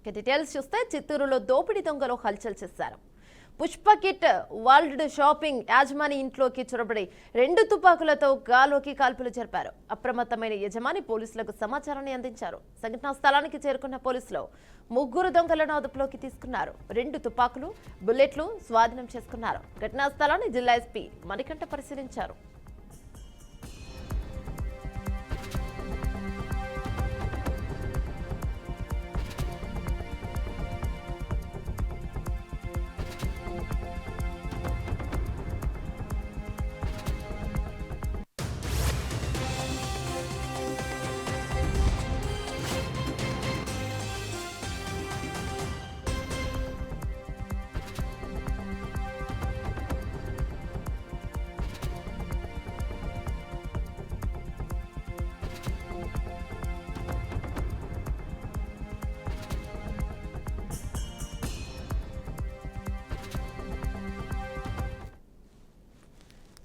Details చూస్తే చిత్తూరులో దోపిడీ దొంగలు హల్చల్ చేశారు. పుష్ప కిట్ వరల్డ్ షాపింగ్ యాజమాని ఇంట్లోకి చొరబడి 2 తుపాకులతో గాలోకి కాల్పులు జరిపారు. అప్రమత్తమైన యజమాని పోలీసులకు సమాచారాన్ని అందించారు. సంఘటనా స్థలానికి చేరుకున్న పోలీసులు 3 దొంగలను అదుపులోకి తీసుకున్నారు. 2 తుపాకులు, బుల్లెట్లు స్వాధీనం చేసుకున్నారు. ఘటనా స్థలాన్ని జిల్లా ఎస్పీ మణికంఠ పరిశీలించారు.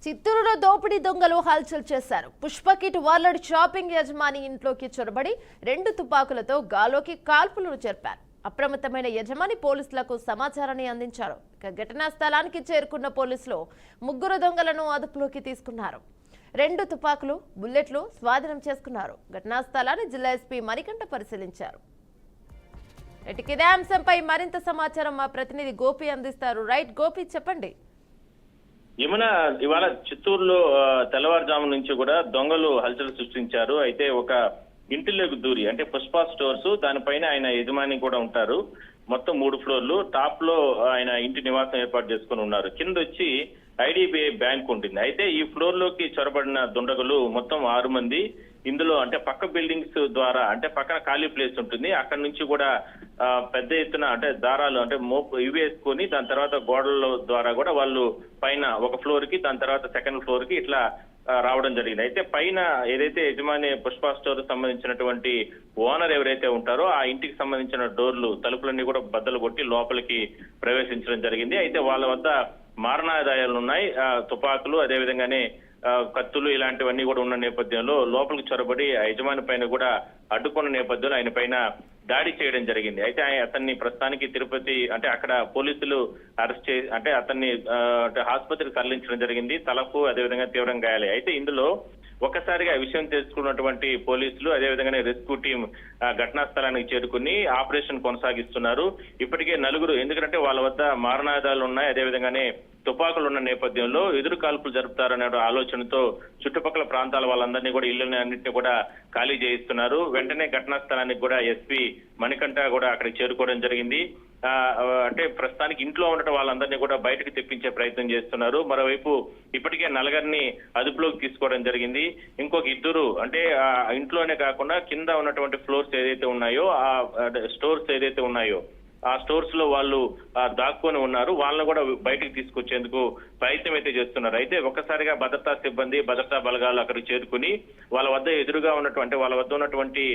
చిత్తూరులో దోపిడీ దొంగలు హల్చల్ చేశారు. పుష్ప కిట్ వరల్డ్ షాపింగ్ యజమాని ఇంట్లోకి చొరబడి 2 తుపాకులతో గాలోకి కాల్పులు జరిపారు. అప్రమత్తమైన యజమాని పోలీసులకు సమాచారాన్ని అందించారు. ఘటనా స్థలానికి చేరుకున్న పోలీసులు 3 దొంగలను అదుపులోకి తీసుకున్నారు. 2 తుపాకులు, బుల్లెట్లు స్వాధీనం చేసుకున్నారు. ఘటనా స్థలాన్ని జిల్లా ఎస్పీ మణికంఠ పరిశీలించారు. ఇదే అంశంపై మరింత సమాచారం మా ప్రతినిధి గోపి అందిస్తారు. రైట్ గోపి, చెప్పండి. యమున, ఇవాళ చిత్తూరులో తెల్లవారుజాము నుంచి కూడా దొంగలు హల్చల్ సృష్టించారు. అయితే ఒక ఇంటిలోకి దూరి, అంటే పుష్ప స్టోర్స్, దానిపైన ఆయన యజమాని కూడా ఉంటారు. మొత్తం 3 ఫ్లోర్లు. టాప్ లో ఆయన ఇంటి నివాసం ఏర్పాటు చేసుకుని ఉన్నారు. కింద వచ్చి ఐడిబిఐ బ్యాంక్ ఉంటుంది. అయితే ఈ ఫ్లోర్ లోకి చొరబడిన దుండగులు మొత్తం 6 మంది. ఇందులో అంటే పక్క బిల్డింగ్స్ ద్వారా, అంటే పక్కన ఖాళీ ప్లేస్ ఉంటుంది, అక్కడ నుంచి కూడా పెద్ద ఎత్తున అంటే దారాలు అంటే మోపు ఇవి వేసుకొని దాని తర్వాత గోడల ద్వారా కూడా వాళ్ళు పైన ఒక ఫ్లోర్ కి, దాని తర్వాత సెకండ్ ఫ్లోర్ కి ఇట్లా రావడం జరిగింది. అయితే పైన ఏదైతే యజమాని పుష్ప స్టోర్ సంబంధించినటువంటి ఓనర్ ఎవరైతే ఉంటారో ఆ ఇంటికి సంబంధించిన డోర్లు, తలుపులన్నీ కూడా బద్దలు కొట్టి లోపలికి ప్రవేశించడం జరిగింది. అయితే వాళ్ళ వద్ద మారణాదాయాలు ఉన్నాయి, తుపాకులు, అదేవిధంగానే కత్తులు ఇలాంటివన్నీ కూడా ఉన్న నేపథ్యంలో లోపలికి చొరబడి ఆ యజమాని పైన కూడా అడ్డుకున్న నేపథ్యంలో ఆయన పైన దాడి చేయడం జరిగింది. అయితే అతన్ని ప్రస్తుతానికి తిరుపతి, అంటే అక్కడ పోలీసులు అరెస్ట్ చేసి అంటే అతన్ని ఆసుపత్రికి తరలించడం జరిగింది. తలకు అదేవిధంగా తీవ్రంగా గాయాలే. అయితే ఇందులో ఒక్కసారిగా విషయం తెలుసుకున్నటువంటి పోలీసులు, అదేవిధంగానే రెస్క్యూ టీం ఘటనా స్థలానికి చేరుకుని ఆపరేషన్ కొనసాగిస్తున్నారు. ఇప్పటికే 4, ఎందుకంటే వాళ్ళ వద్ద మారణాయుధాలు ఉన్నాయి, అదేవిధంగానే తుపాకులు ఉన్న నేపథ్యంలో ఎదురు కాల్పులు జరుపుతారనే ఆలోచనతో చుట్టుపక్కల ప్రాంతాల వాళ్ళందరినీ కూడా ఇళ్లన్నింటినీ కూడా ఖాళీ చేయిస్తున్నారు. వెంటనే ఘటనా స్థలానికి కూడా ఎస్పీ మణికంఠ కూడా అక్కడికి చేరుకోవడం జరిగింది. అంటే ప్రస్తుతానికి ఇంట్లో ఉండటం వాళ్ళందరినీ కూడా బయటకు తెప్పించే ప్రయత్నం చేస్తున్నారు. మరోవైపు ఇప్పటికే 4 అదుపులోకి తీసుకోవడం జరిగింది. ఇంకొక 2 అంటే ఇంట్లోనే కాకుండా కింద ఉన్నటువంటి ఫ్లోర్స్ ఏదైతే ఉన్నాయో, ఆ స్టోర్స్ ఏదైతే ఉన్నాయో ఆ స్టోర్స్ లో వాళ్ళు దాక్కుని ఉన్నారు. వాళ్ళని కూడా బయటకు తీసుకొచ్చేందుకు ప్రయత్నం అయితే చేస్తున్నారు. అయితే ఒక్కసారిగా భద్రతా సిబ్బంది, భద్రతా బలగాలు అక్కడికి చేరుకుని వాళ్ళ వద్ద ఎదురుగా ఉన్నటువంటి వాళ్ళ వద్ద ఉన్నటువంటి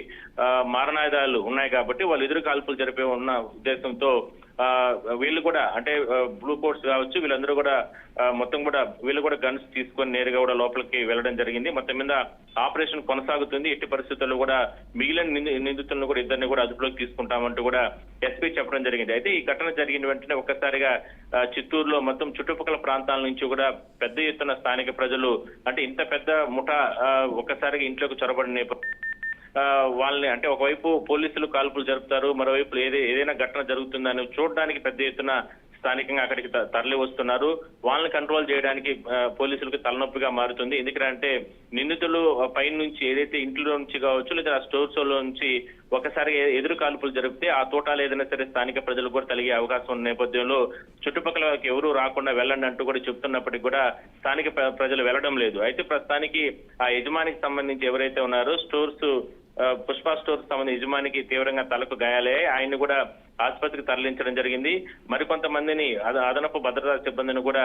మారణాయుధాలు ఉన్నాయి కాబట్టి వాళ్ళు ఎదురు కాల్పులు జరిపే ఉన్న ఉద్దేశంతో వీళ్ళు కూడా అంటే బ్లూ కోట్స్ కావచ్చు, వీళ్ళందరూ కూడా మొత్తం కూడా వీళ్ళు కూడా గన్స్ తీసుకొని నేరుగా కూడా లోపలికి వెళ్ళడం జరిగింది. మొత్తం మీద ఆపరేషన్ కొనసాగుతుంది. ఎట్టి పరిస్థితుల్లో కూడా మిగిలిన నిందితులను కూడా 2 కూడా అదుపులోకి తీసుకుంటామంటూ కూడా ఎస్పీ చెప్పడం జరిగింది. అయితే ఈ ఘటన జరిగిన వెంటనే ఒక్కసారిగా చిత్తూరులో మొత్తం చుట్టుపక్కల ప్రాంతాల నుంచి కూడా పెద్ద ఎత్తున స్థానిక ప్రజలు, అంటే ఇంత పెద్ద ముఠా ఒక్కసారిగా ఇంట్లోకి చొరబడిన వాళ్ళని, అంటే ఒకవైపు పోలీసులు కాల్పులు జరుపుతారు, మరోవైపు ఏదైనా ఘటన జరుగుతుందని చూడడానికి పెద్ద ఎత్తున స్థానికంగా అక్కడికి తరలి వస్తున్నారు. వాళ్ళని కంట్రోల్ చేయడానికి పోలీసులకు తలనొప్పిగా మారుతుంది. ఎందుకంటే నిందితులు పైన నుంచి ఏదైతే ఇంట్లో నుంచి కావచ్చు లేదా ఆ స్టోర్స్ లో నుంచి ఒకసారి ఎదురు కాల్పులు జరిపితే ఆ తోటాలు ఏదైనా సరే స్థానిక ప్రజలు కూడా తలిగే అవకాశం ఉన్న నేపథ్యంలో చుట్టుపక్కల ఎవరు రాకుండా వెళ్ళండి అంటూ కూడా చెప్తున్నప్పటికీ కూడా స్థానిక ప్రజలు వెళ్ళడం లేదు. అయితే ప్రస్తుతానికి ఆ యజమానికి సంబంధించి ఎవరైతే ఉన్నారో పుష్ప స్టోర్ సంబంధించిన యజమానికి తీవ్రంగా తలకు గాయాలయ్యాయి. ఆయన్ని కూడా ఆసుపత్రికి తరలించడం జరిగింది. మరికొంతమందిని అదనపు భద్రతా సిబ్బందిని కూడా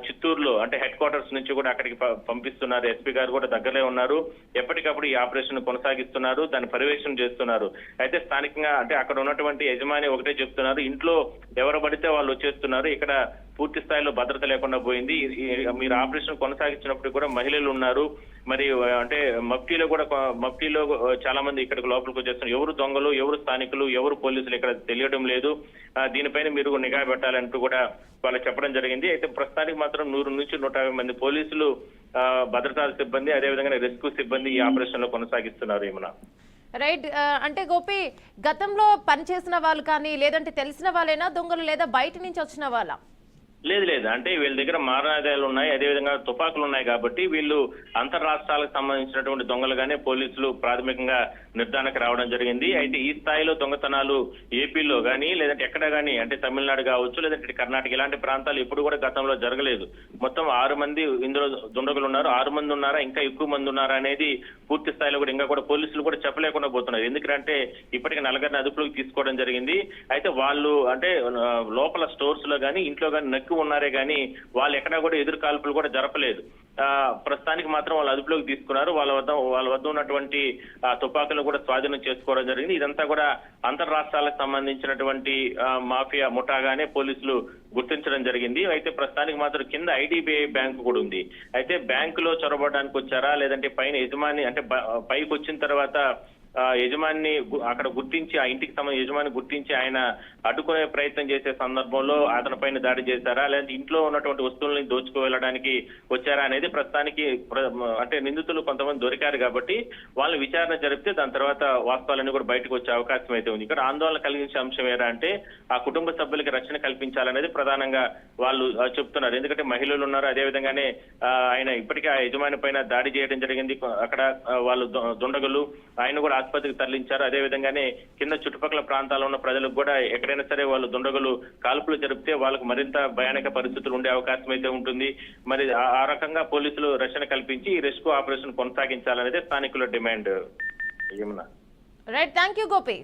చిత్తూరులో అంటే హెడ్ క్వార్టర్స్ నుంచి కూడా అక్కడికి పంపిస్తున్నారు. ఎస్పీ గారు కూడా దగ్గరలో ఉన్నారు. ఎప్పటికప్పుడు ఈ ఆపరేషన్ కొనసాగిస్తున్నారు, దాన్ని పర్యవేక్షణ చేస్తున్నారు. అయితే స్థానికంగా అంటే అక్కడ ఉన్నటువంటి యజమాని ఒకటే చెప్తున్నారు, ఇంట్లో ఎవరు పడితే వాళ్ళు వచ్చేస్తున్నారు, ఇక్కడ పూర్తి స్థాయిలో భద్రత లేకుండా పోయింది. మీరు ఆపరేషన్ కొనసాగించినప్పుడు కూడా మహిళలు ఉన్నారు, మరి అంటే మఫ్టీలో చాలా మంది ఇక్కడికి లోపలికి వచ్చేస్తున్నారు. ఎవరు దొంగలు, ఎవరు స్థానికులు, ఎవరు పోలీసులు ఇక్కడ తెలియడం లేదు. దీనిపైన మీరు నిఘా పెట్టాలంటూ కూడా వాళ్ళు చెప్పడం జరిగింది. అయితే ప్రస్తుతానికి మాత్రం 100 నుంచి 150 మంది పోలీసులు, భద్రతా సిబ్బంది, అదేవిధంగా రెస్క్యూ సిబ్బంది ఈ ఆపరేషన్ లో కొనసాగిస్తున్నారు. ఏమన్నా రైట్. అంటే గోపి, గతంలో పనిచేసిన వాళ్ళు కానీ లేదంటే తెలిసిన వాళ్ళైనా దొంగలు, లేదా బయట నుంచి వచ్చిన వాళ్ళ? లేదు, అంటే వీళ్ళ దగ్గర మారణాయుధాలు ఉన్నాయి, అదేవిధంగా తుపాకులు ఉన్నాయి కాబట్టి వీళ్ళు అంతర్రాష్ట్రాలకు సంబంధించినటువంటి దొంగలుగానే పోలీసులు ప్రాథమికంగా నిర్ధారణకు రావడం జరిగింది. అయితే ఈ స్థాయిలో దొంగతనాలు ఏపీలో కానీ లేదంటే ఎక్కడ కానీ, అంటే తమిళనాడు కావచ్చు లేదంటే కర్ణాటక, ఇలాంటి ప్రాంతాలు ఎప్పుడు కూడా గతంలో జరగలేదు. మొత్తం 6 మంది ఇందులో దుండగులు ఉన్నారు. 6 మంది ఉన్నారా, ఇంకా ఎక్కువ మంది ఉన్నారా అనేది పూర్తి స్థాయిలో కూడా ఇంకా కూడా పోలీసులు కూడా చెప్పలేకుండా పోతున్నారు. ఎందుకంటే ఇప్పటికే 4 అదుపులోకి తీసుకోవడం జరిగింది. అయితే వాళ్ళు అంటే లోపల స్టోర్స్ లో కానీ ఇంట్లో కానీ ఉన్నారే కానీ వాళ్ళు ఎక్కడా కూడా ఎదురు కాల్పులు కూడా జరపలేదు. ప్రస్తుతానికి మాత్రం వాళ్ళు అదుపులోకి తీసుకున్నారు. వాళ్ళ వద్ద ఉన్నటువంటి తుపాకులను కూడా స్వాధీనం చేసుకోవడం జరిగింది. ఇదంతా కూడా అంతర్రాష్ట్రాలకు సంబంధించినటువంటి మాఫియా ముఠాగానే పోలీసులు గుర్తించడం జరిగింది. అయితే ప్రస్తుతానికి మాత్రం కింద ఐడిబిఐ బ్యాంకు కూడా ఉంది. అయితే బ్యాంకులో చొరబడడానికి వచ్చారా, లేదంటే పైన యజమాని అంటే పైకి వచ్చిన తర్వాత యజమాని అక్కడ గుర్తించి, ఆ ఇంటికి సంబంధించిన యజమాని గుర్తించి ఆయన అడ్డుకునే ప్రయత్నం చేసే సందర్భంలో అతని పైన దాడి చేశారా, లేదంటే ఇంట్లో ఉన్నటువంటి వస్తువుల్ని దోచుకు వెళ్ళడానికి వచ్చారా అనేది ప్రస్తుతానికి అంటే నిందితులు కొంతమంది దొరికారు కాబట్టి వాళ్ళు విచారణ జరిపితే దాని తర్వాత వాస్తవాలన్నీ కూడా బయటకు వచ్చే అవకాశం అయితే ఉంది. ఇక్కడ ఆందోళన కలిగించే అంశం ఏరా అంటే ఆ కుటుంబ సభ్యులకి రక్షణ కల్పించాలనేది ప్రధానంగా వాళ్ళు చెప్తున్నారు. ఎందుకంటే మహిళలు ఉన్నారు, అదేవిధంగానే ఆయన ఇప్పటికే ఆ యజమాని పైన దాడి చేయడం జరిగింది. అక్కడ వాళ్ళు దుండగులు ఆయన కూడా ఆసుపత్రికి తరలించారు. అదేవిధంగానే కింద చుట్టుపక్కల ప్రాంతాల్లో ఉన్న ప్రజలకు కూడా ఎక్కడైనా సరే వాళ్ళు దుండగులు కాల్పులు జరిపితే వాళ్ళకు మరింత భయానక పరిస్థితులు ఉండే అవకాశం అయితే ఉంటుంది. మరి ఆ రకంగా పోలీసులు రక్షణ కల్పించి ఈ రెస్క్యూ ఆపరేషన్ కొనసాగించాలనేది స్థానికుల డిమాండ్. ఏమన్నా రైట్. Thank you Gopi.